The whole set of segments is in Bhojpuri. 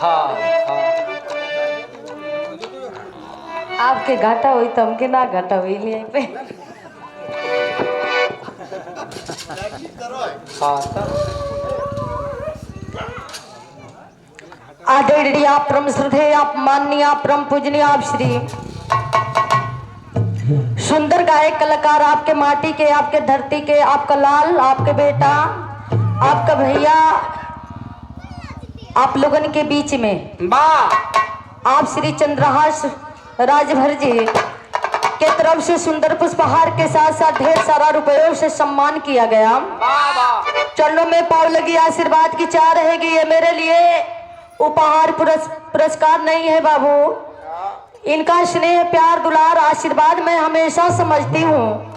हाँ हाँ आपके घाटा हुई तो हमके ना घाटा हुई लिए पे हाँ तब आदरणीय आप परम श्रद्धेय आप माननीय आप परम पूजनीय आप श्री सुंदर गायक कलाकार आपके माटी के आपके धरती के आपका लाल आपके बेटा आपका भैया आप लोगन के बीच में आप श्री चंद्रहास राजभर जी के तरफ से सुंदर पुष्पहार के साथ साथ ढेर सारा रुपयों से सम्मान किया गया। चरणों में पाव लगी आशीर्वाद की चाह रहेगी। ये मेरे लिए उपहार पुरस्कार नहीं है बाबू, इनका स्नेह प्यार दुलार आशीर्वाद मैं हमेशा समझती हूँ।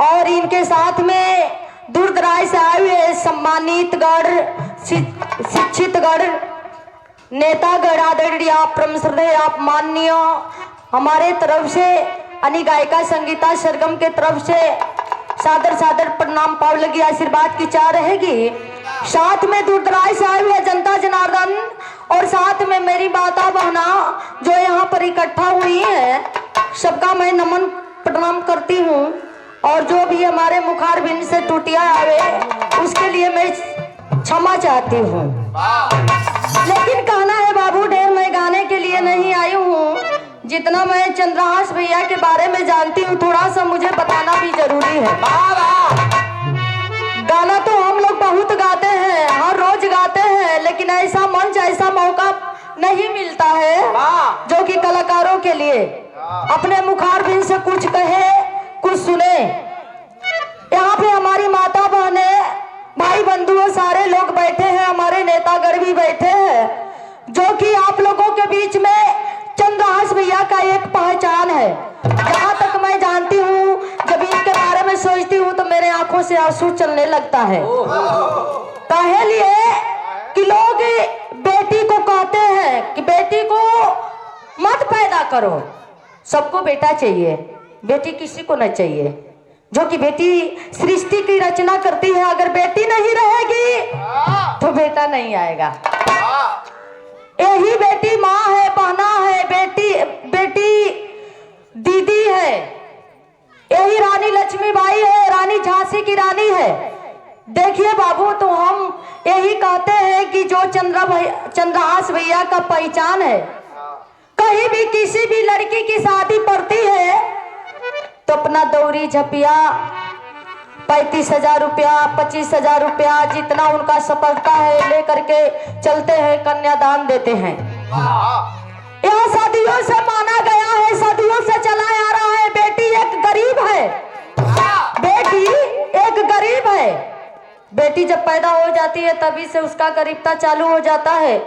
और इनके साथ में दूर दराज से आए हुए सम्मानित गढ़ शिक्षित गढ़ नेतागढ़ आदरणीय आप परम श्रद्धेय आप माननीय हमारे तरफ से अनि गायिका संगीता सरगम के तरफ से सादर सादर प्रणाम पाव लगी आशीर्वाद की चाह रहेगी। साथ में दूर दराज से आए हुए जनता जनार्दन और साथ में मेरी माता बहना जो यहाँ पर इकट्ठा हुई है, सबका मैं नमन प्रणाम करती हूँ। और जो भी हमारे मुखारबिंद से टूटिया आवे उसके लिए मैं क्षमा चाहती हूँ। लेकिन कहना है बाबू, ढेर मैं गाने के लिए नहीं आई हूँ। जितना मैं चंद्रहास भैया के बारे में जानती हूँ थोड़ा सा मुझे बताना भी जरूरी है। गाना तो हम लोग बहुत गाते हैं, हर रोज गाते हैं, लेकिन ऐसा मंच ऐसा मौका नहीं मिलता है जो कि कलाकारों के लिए अपने मुखारबिंद से कुछ कहे कुछ सुने। यहाँ पे हमारी माता बहने भाई बंधुओं सारे लोग बैठे हैं, हमारे नेतागढ़ भी बैठे हैं, जो कि आप लोगों के बीच में चंद्रहास भैया का एक पहचान है। जहाँ तक मैं जानती हूँ, जब इनके बारे में सोचती हूँ तो मेरे आंखों से आंसू चलने लगता है। काहे लिए कि लोग बेटी को कहते हैं कि बेटी को मत पैदा करो, सबको बेटा चाहिए, बेटी किसी को न चाहिए। जो कि बेटी सृष्टि की रचना करती है, अगर बेटी नहीं रहेगी तो बेटा नहीं आएगा। यही बेटी माँ है, बहना है, बेटी दीदी है, यही रानी लक्ष्मीबाई है, रानी झांसी की रानी है। देखिए बाबू, तो हम यही कहते हैं कि जो चंद्रहास भैया का पहचान है, कहीं भी किसी भी लड़की की शादी पड़ती है तो अपना दौरी झपिया 35,000 रुपया 25,000 रुपया जितना उनका सफलता है लेकर के चलते हैं, कन्यादान देते हैं। यह सदियों से माना गया है, सदियों से चला आ रहा है। बेटी एक गरीब है, बेटी एक गरीब है। बेटी जब पैदा हो जाती है तभी से उसका गरीबता चालू हो जाता है।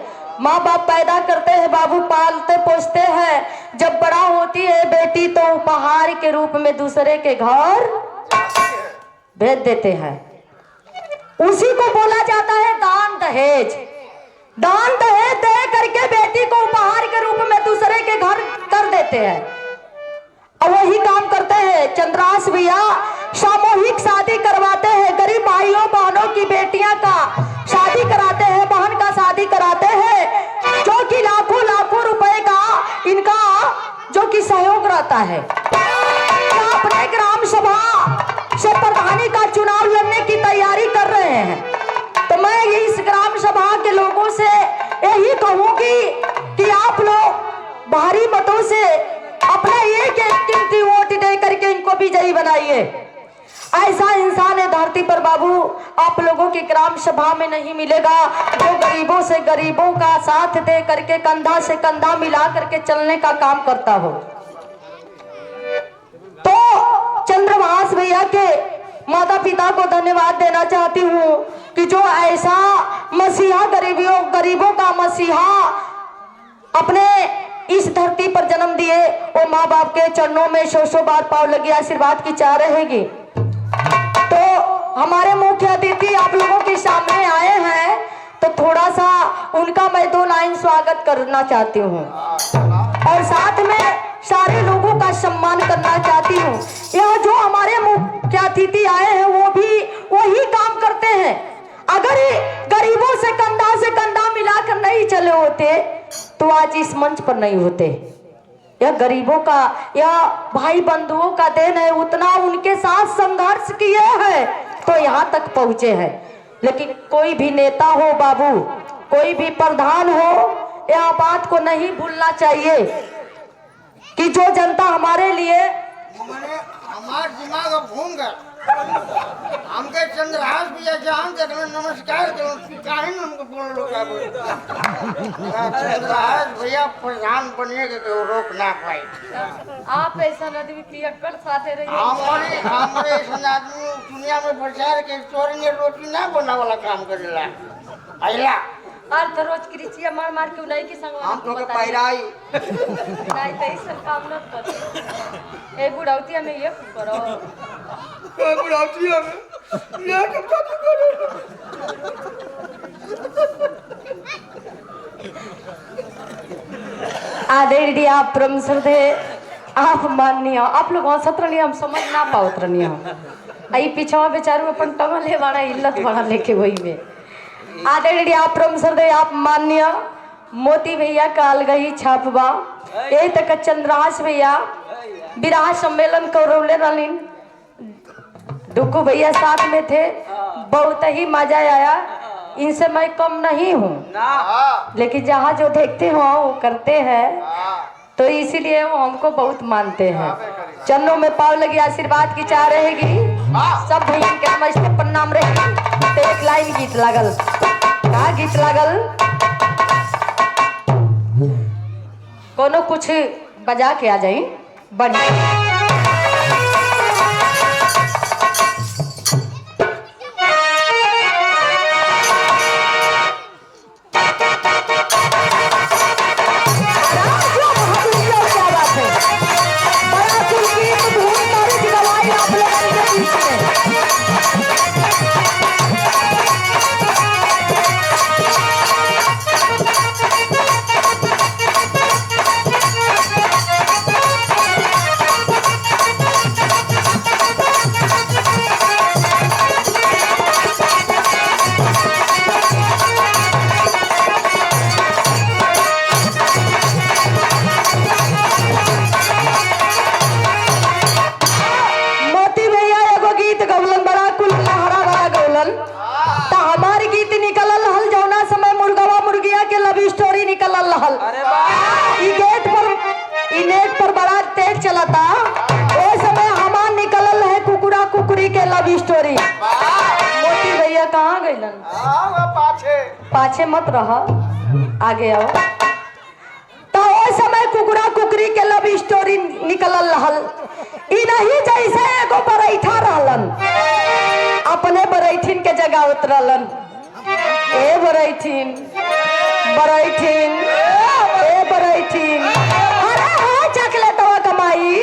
माँ बाप पैदा करते हैं बाबू, पालते पोसते हैं। जब बड़ा होती है बेटी तो उपहार के रूप में दूसरे के घर भेज देते हैं। उसी को बोला जाता है दान दहेज। दान दहेज दे करके बेटी को उपहार के रूप में दूसरे के घर कर देते हैं। और वही काम करते हैं चंद्रहास भैया, सामूहिक शादी करवाते हैं। गरीब भाइयों बहनों की बेटियां का शादी कराते हैं, बहन का शादी कराते हैं, जो कि लाखों लाखों रुपए का इनका जो कि सहयोग रहता है। अपने ग्राम सभा से प्रधानी का चुनाव लड़ने की तैयारी कर रहे हैं, तो मैं इस ग्राम सभा के लोगों से यही कहूंगी कि आप लोग भारी मतों से अपना एक एक कीमती वोट दे करके इनको विजयी बनाइए। ऐसा इंसान है धरती पर बाबू आप लोगों की ग्राम सभा में नहीं मिलेगा, जो गरीबों से गरीबों का साथ दे करके कंधा से कंधा मिला करके चलने का काम करता हो। तो चंद्रहास भैया के माता पिता को धन्यवाद देना चाहती हूँ कि जो ऐसा मसीहा गरीबों का मसीहा अपने इस धरती पर जन्म दिए, वो माँ बाप के चरणों में सौ बार पाव लगी आशीर्वाद की चाह रहेगी। तो हमारे मुख्य अतिथि आप लोगों के सामने आए हैं, तो थोड़ा सा उनका मैं 2 लाइन स्वागत करना चाहती हूँ और साथ में सारे लोगों का सम्मान करना चाहती हूँ। यह जो हमारे मुख्य अतिथि आए हैं वो भी वही काम करते हैं। अगर गरीबों से कंधा मिलाकर नहीं चले होते तो आज इस मंच पर नहीं होते। यह गरीबों का, यह भाई बंधुओं का देन है। उतना उनके साथ संघर्ष किए हैं तो यहाँ तक पहुंचे हैं। लेकिन कोई भी नेता हो बाबू, कोई भी प्रधान हो, यह बात को नहीं भूलना चाहिए कि जो जनता हमारे लिए हमारा दिमाग अब घूम गया। हमके चंद्रहास भैया जान देखना नमस्कार करो, काहे न हमको बोल लो का बोल। चंद्रहास भैया प्रधान बनिए के कोई रोक ना पाए। आप ऐसा आदमी पियक्कड़ साथे रहिए। हमारे ऐसा आदमी दुनिया में प्रचार के चोरी ने रोटी ना बना वाला काम करेला। अइला और तो रोज कृषि मार मार के उन्हीं के संग हम तो के पैराई नहीं तो इस काम न कर। ए बुढ़ौती हमें ये करो, बुढ़ाती हमें ये कब करो। आदरणीय आप परम श्रद्धे, आप माननीय, आप लोग हंसत रहनी, हम समझ ना पावत रहनी। आई पीछवा बेचारू अपन टंगले बड़ा इल्लत बड़ा लेके वही में। आदरणीय आप परम श्रद्धे, आप माननीय मोती भैया काल गई छापवा, यही तक चंद्रहास भैया विराह सम्मेलन करौले रलीन। डुकू भैया साथ में थे, बहुत ही मजा आया। इनसे मैं कम नहीं हूँ, लेकिन जहाँ जो देखते हो वो करते हैं, तो इसीलिए वो हमको बहुत मानते हैं। चरणों में पाव लगी, आशीर्वाद की चाह रहेगी। सब भैया के नमस्ते प्रणाम रहेगी। तो एक लाइन गीत लागल, का गीत लागल, कोनो कुछ बजा के आ जाई बढ़िया। पाछे मत रह, आगे आओ। तो उस समय कुकड़ा कुकरी के लव स्टोरी निकलल रहल। ई नहीं जैसे एगो बरैठा रहलन, अपने बरैठिन के जगह उतरलन। ए बरैठिन, बरैठिन, ए बरैठिन, अरे हाँ चकले तो कमाई।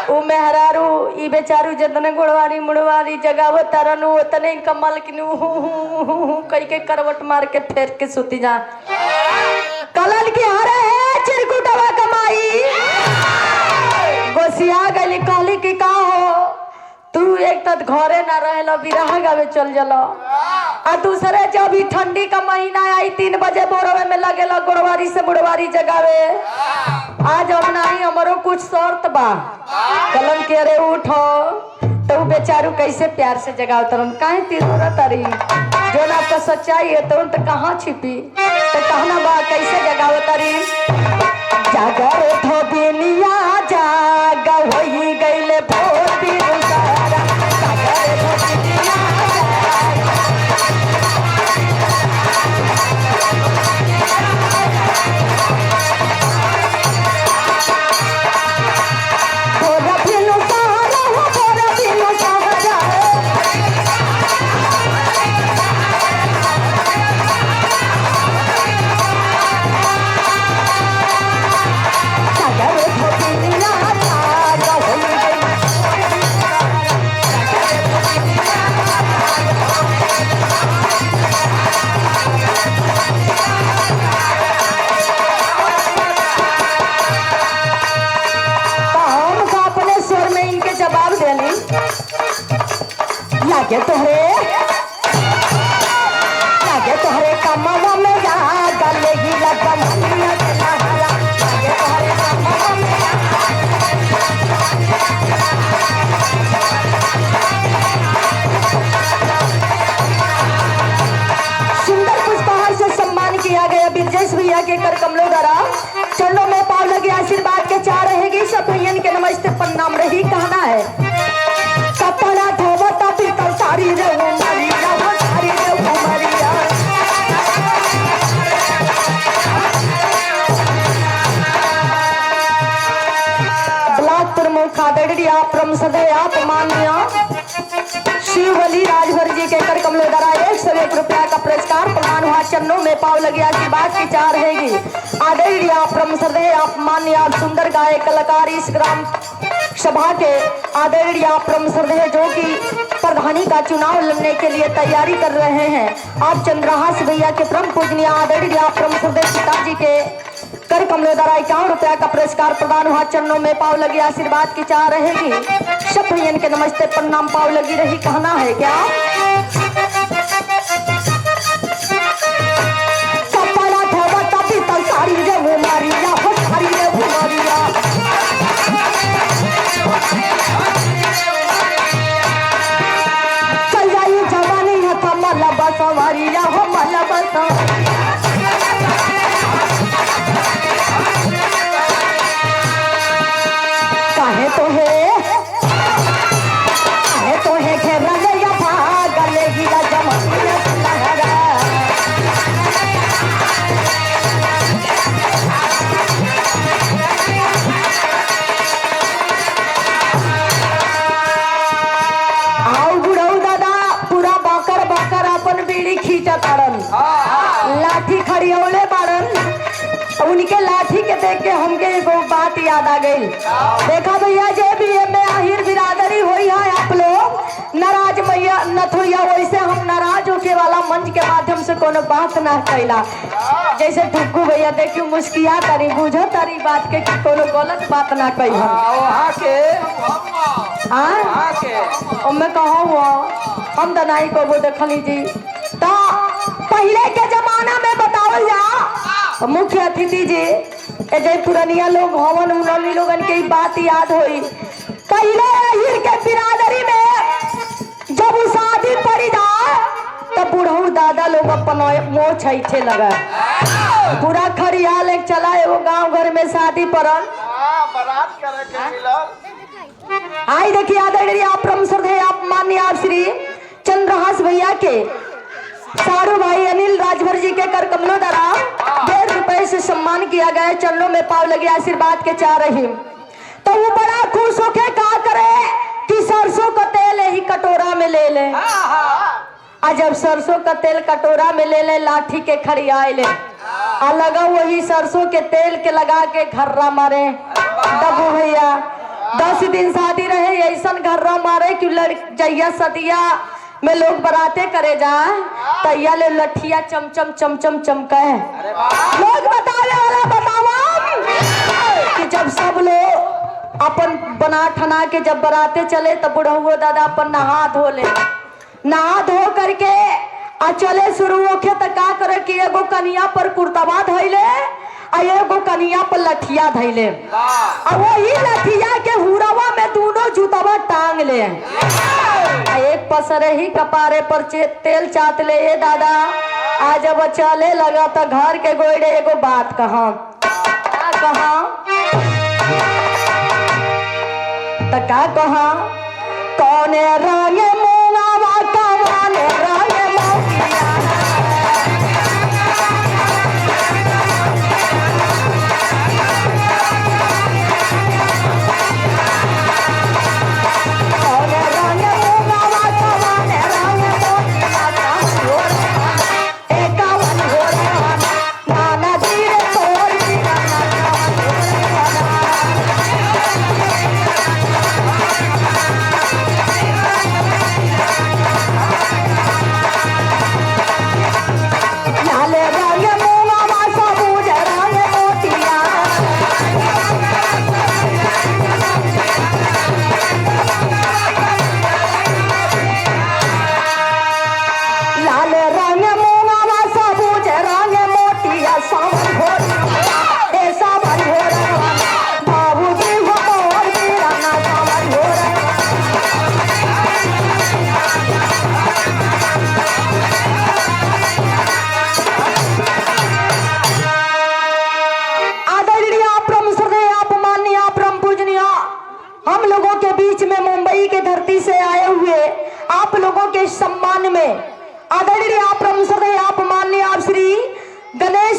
उ मेहरारू ई बेचारू जितने गुड़वारी मुड़वारी जगह हो तरन उतने कमल की कई के करवट मार के फेर के सुती जा। कलल की हरे है चिरकुटवा कमाई। गोसिया गली कहली कि का हो तू, एक तक घरे ना रहेला, बिरहा गावे चल जला। और दूसरे जब भी ठंडी का महीना आई 3 बजे बोरवे में लगेला गुड़वारी से बुड़वारी जगावे। आज हम नहीं, हमारो कुछ शर्त बा। कलम के अरे उठो, तो बेचारू कैसे प्यार से जगाओ तरन, काहे तीर तरी जो ना आपका सच्चाई है तो कहाँ छिपी। तो कहना बा कैसे जगाओ तरी, जागर उठो बिनिया जागा होई गईले भोर बिरुसारा, जागर उठो बिनिया बिरजेश भैया के कर कमलों द्वारा चरणों में पाव लगे आशीर्वाद के चाह रहेगी। सब भैयन के नमस्ते प्रणाम रही कहना है। कपड़ा धोवता पीतल सारी रे उमरिया, वो सारी रे उमरिया। ब्लॉक प्रमुख आदरणीय प्रम सदैव माननीय शिवली राजभर जी के कर कमलों द्वारा 101 रुपया का पुरस्कार प्रदान हुआ। चरणों में पाव लगी आशीर्वाद की चाह रहेगी। आदरणीय प्रम सदैव माननीय सुंदर गायक कलाकार इस ग्राम सभा के आदरणीय प्रम सदैव जो कि प्रधानी का चुनाव लड़ने के लिए तैयारी कर रहे हैं। आप चंद्रहास भैया के परम पूजनीय आदरणीय प्रम सदैव पिताजी के कर कमलों द्वारा 51 रुपया का पुरस्कार प्रदान हुआ। चरणों में पाव लगी आशीर्वाद की चाह रहेगी। सब भैयन के नमस्ते प्रणाम पाव लगी रही कहना है क्या। कपड़ा धोवता पीतल सारी रे उमरिया, वो सारी रे उमरिया। चल जाई जवानी है तो मलबा सवारिया, हो मलबा सवारिया। काहे तो है घेरा ले या भाग ले गिरा जमनिया लहरा। आओ बुढ़ऊ दादा पूरा बकर बकर अपन बीड़ी खींचा तारन, लाठी खड़ियौले बारन। उनके लाठी के देख के हमके एगो बात याद आ गई। देखा भैया जे भी में आहिर बिरादरी हुई है आप लोग नाराज भैया नथुया, वैसे हम नाराज होके वाला मंच के माध्यम से कोनो बात ना कैला। जैसे ठुक्कू भैया देखियो मुस्किया तारी बुझो तारी बात के कि कोनो गलत बात ना कही मैं कहूँ हम तो नहीं को देखली जी। तो पहले के जमाना में बतावल जा मुख्य अतिथि जी जय पुरानिया लोग हवन उन्होंने लोगन के बात याद हुई। पहले अहिर के बिरादरी में जब शादी पड़ी जाए तब बुढ़ऊ दादा लोग अपन मोह छैठे लगा पूरा खड़िया ले चला। एगो गांव घर में शादी पड़ल बारात करे के मिलल। आई देखिए आदरणीय प्रम श्रद्धेय माननीय आप श्री चंद्रहास भैया के सारू भाई अनिल राजभर जी के कर कमलों द्वारा 1.5 रुपए से सम्मान किया गया। चरणों में पाव लगे आशीर्वाद के चाह रही। तो वो बड़ा खुश होके कहा करे कि सरसों का तेल ही कटोरा में ले ले। जब सरसों का तेल कटोरा में ले ले लाठी के खड़ियाए ले लगा वही सरसों के तेल के लगा के घर्रा मारे। दबू भैया 10 दिन शादी रहे ऐसा घर्रा मारे कि जैया सदिया में लोग बराते करे जाए तैया ले लठिया चमचम चमचम चमका है। लोग बतावे वाला बतावा कि जब सब लोग अपन बना ठना के जब बराते चले तब बुढ़ऊ दादा अपन नहा धो ले। नहा धो करके चले शुरू होके तो का करे कि एगो कनिया पर कुर्तवा धैले एगो कनिया पर लठिया धैले वही लठिया के हुरवा में दोनों जूतवा टांग ले। एक पसरे ही कपारे पर तेल चाट ले। ये दादा आज जब चले लगा तो घर के गोइडे एगो बात कहा तो का कहा कौने रंगे मुंगावा कवाने रंगे मौकिया।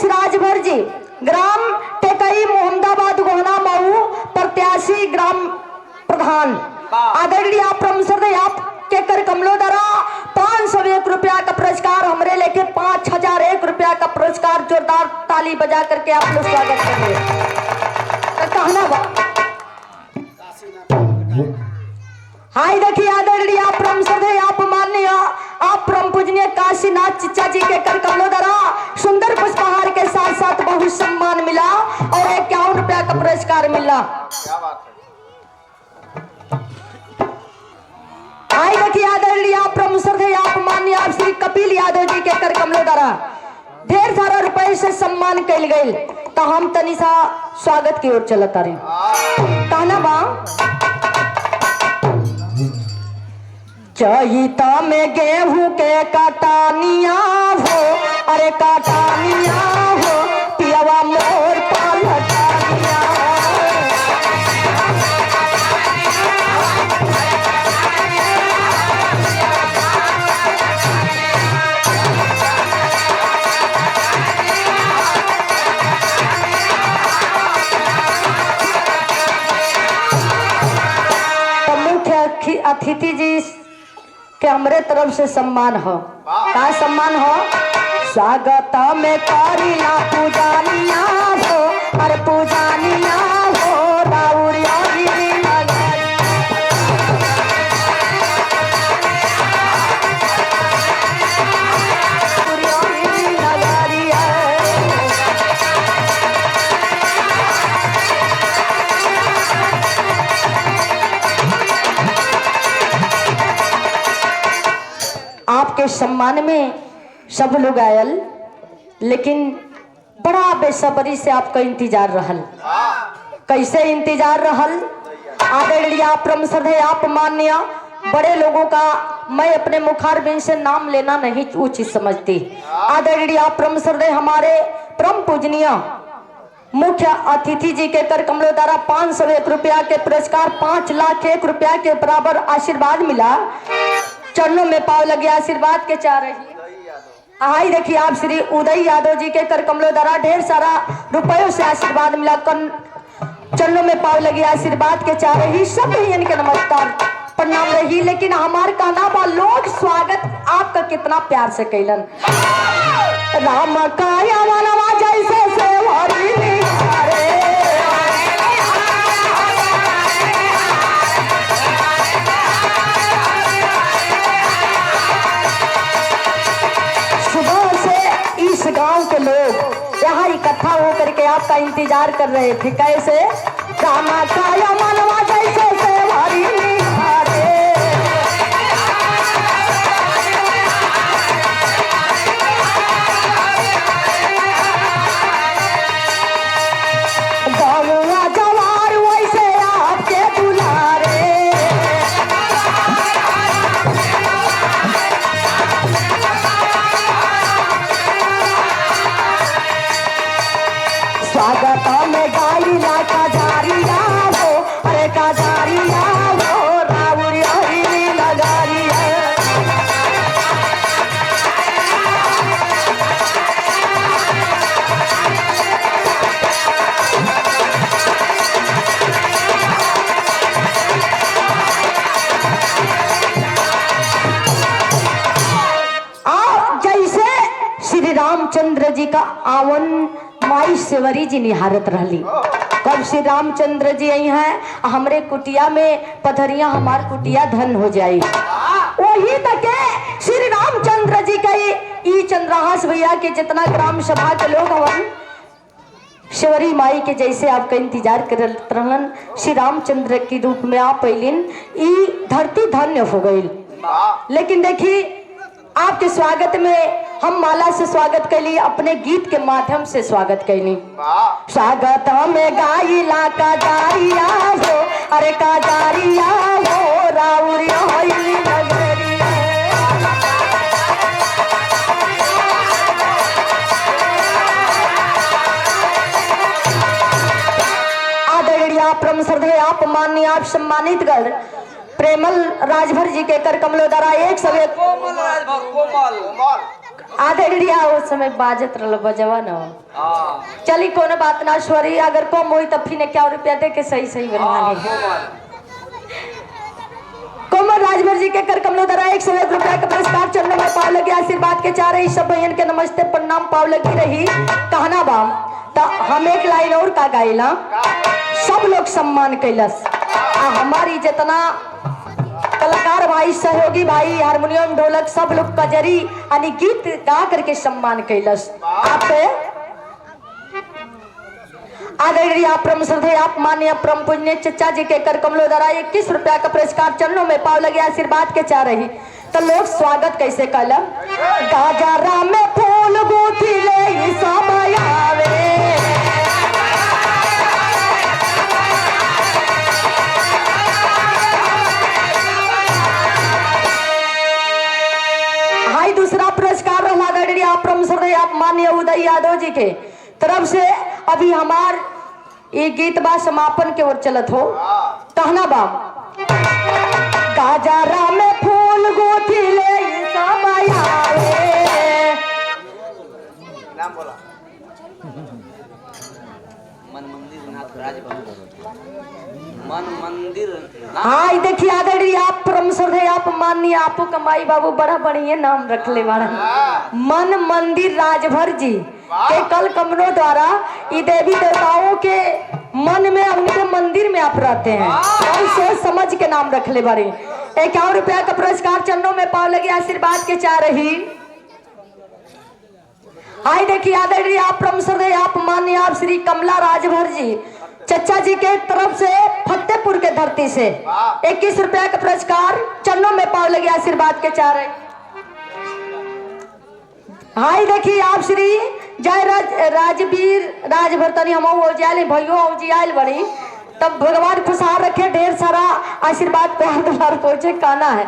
राजभर जी, ग्राम टेकई, मोहम्मदाबाद, गोहना, मऊ, प्रत्याशी, ग्राम प्रधान। आदरणीय आप प्रमसर आप के कर कमलोदरा 501 रुपया का पुरस्कार हमरे लेके 5001 रुपया का पुरस्कार। जोरदार ताली बजा करके आप लोग स्वागत करेंगे। कहना बा हाय देखिए आदरणीय आप प्रमसर आप माननीय आप परम पूजनीय काशीनाथ चिच्चा जी के कर कमलोदरा सुंदर पुष्पहार के साथ साथ बहुत सम्मान मिला और 51 रुपया का पुरस्कार मिला। क्या बात है। आई देखिए आदरणीय आप प्रमुसर थे आप माननीय आप श्री कपिल यादव जी के कर कमलों द्वारा ढेर सारा रुपए से सम्मान कल गई। तो हम तनी सा स्वागत की ओर चलता रहे। कहना बा चहिता में गेहूं के काटानिया हो, अरे काटानिया हो, पियवा मोर पालटानिया। अतिथि जी के हमरे तरफ से सम्मान हो। का सम्मान हो? स्वागत में करीला पूजानिया हो, अरे पूजानिया हो, राउरिया गिरी नगरी। आपके सम्मान में सब लोग आयल, लेकिन बड़ा बेसब्री से आपका इंतजार रहल। कैसे इंतजार रहल? आदरणीय आप प्रमसर आप माननीय बड़े लोगों का मैं अपने मुखारबिन से नाम लेना नहीं उचित समझती। आदरणीय आप प्रमसर हमारे परम पूजनीय मुख्य अतिथि जी के कर कमलों द्वारा 501 रुपया के पुरस्कार 5,01,000 रुपया के बराबर आशीर्वाद मिला। चरणों में पाव लगे आशीर्वाद के चाह रही। आई देखिए आप श्री उदय यादव जी के कर कमलों द्वारा ढेर सारा रुपयों से आशीर्वाद मिला। चरणों में पाव लगे आशीर्वाद के चाह रही। सब इनके नमस्कार प्रणाम रही। लेकिन हमारे कहना बा लोग स्वागत आपका कितना प्यार से कैलन। राम काया मनवा जैसे सेवरी निहारे, गांव के लोग यहाँ इकट्ठा होकर के आपका इंतजार कर रहे थे। कैसे? रामा काया मनवा जैसे सेवारी निहारे, गाँव जवार वैसे आपके दुलारे। स्वागत में गाइला काजारिया हो, अरे काजारिया हो, राउरिया हिली लगारिया। आप जैसे श्री रामचंद्र जी का आवन माई सेवरी जी निहारत रहली। कब श्री रामचंद्र जी आई हैं हमरे कुटिया में पथरिया हमार कुटिया धन हो जाई। वही तक श्री रामचंद्र जी का ई चंद्रहास भैया के जितना ग्राम सभा के लोग हवन सेवरी माई के जैसे आपका इंतजार करत रहलन। श्री रामचंद्र के रूप में आप अलिन, ई धरती धन्य हो गई। लेकिन देखिए आपके स्वागत में हम माला से स्वागत कैली, अपने गीत के माध्यम से स्वागत कैली। स्वागत में गाइला काजारिया हो, अरे काजारिया हो, राउरिया हिली नगरिया। आदरणीय आप प्रमसर आप माननीय आप सम्मानित गण प्रेमल राजभर जी के कर कमलों द्वारा 101 कोमल राजभर कोमल आधेड़िया उस समय बाजत रल बजवा न चली कोनो बात ना छोरी अगर कम हुई तब फिर क्या रुपया दे के सही सही बनवा ली कोमल राजभर जी के कर कमलोदरा 101 रुपया का पुरस्कार चरणों में पाव लगे आशीर्वाद के चार रही सब बहन के नमस्ते प्रणाम पाव लगी रही कहना बाम तो हम एक लाइन और का गाइला सब लोग सम्मान कैलस हमारी जितना कलाकार भाई सहयोगी भाई हारमोनियम ढोलक सब लोग कजरी यानी गीत गा करके सम्मान कैलस आप आदरणीय आप परम श्रद्धेय आप माननीय परम पूजनीय चचा जी के कर कमलोदरा 21 रुपया का पुरस्कार चरणों में पाव लगे आशीर्वाद के चाह रही तो लोग स्वागत कैसे कल गाजरा में फूल गुथी ले सब आवे हाई दूसरा पुरस्कार रहा आदरणीय आप परम श्रद्धेय आप माननीय उदय यादव जी के तरफ से अभी हमार ये गीत बा समापन के ओर चलत हो कहना बा गाजरा में फूल गोथी ले सब आवे नाम बोला मन मंदिर हाँ देखिए आदरणीय आप परम श्रद्धेय आप माननीय आपो कमाई बाबू बड़ा बढ़िया नाम रख ले बाड़ा मन मंदिर राजभर जी के कल कमरों द्वारा ये देवी देवताओं के मन में उनके मंदिर में आप रहते हैं और सोच समझ के नाम रख ले बारे 51 रुपया का पुरस्कार चरणों में पाव लगे आशीर्वाद के चाह रही हाय देखिए आदरणीय आप परम श्रद्धेय आप माननीय आप श्री कमला राजभर जी चचा जी के तरफ से फतेहपुर के धरती से 21 रुपया का पुरस्कार चरणों में पाव लगे आशीर्वाद के चाह रहे हाय देखिए आप श्री जय राजवीर राजभरतनी हम जायल भैयो जियाल बड़ी तब भगवान खुशहाल रखे ढेर सारा आशीर्वाद प्यार दुलार पहुंचे कहना है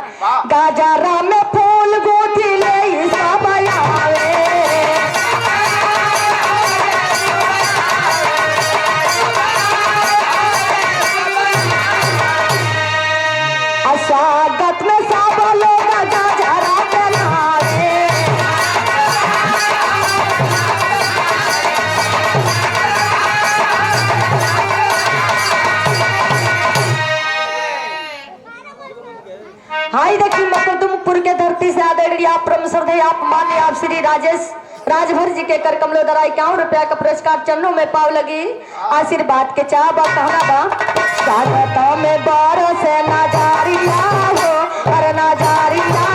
गाजरा में फूल गोथी ले सब आवे स्वागत में सब लोग गाजरा बनावे हाय देखिए मकदुमपुर के धरती से आदरणीय आप परम श्रद्धेय आप माननीय आप श्री राजेश राजभर जी के कर कमलोदरा 51 रुपया का पुरस्कार चरणों में पाव लगी आशीर्वाद के चाह बा कहना बा स्वागत में बार से नजारिया हो अरे नजारिया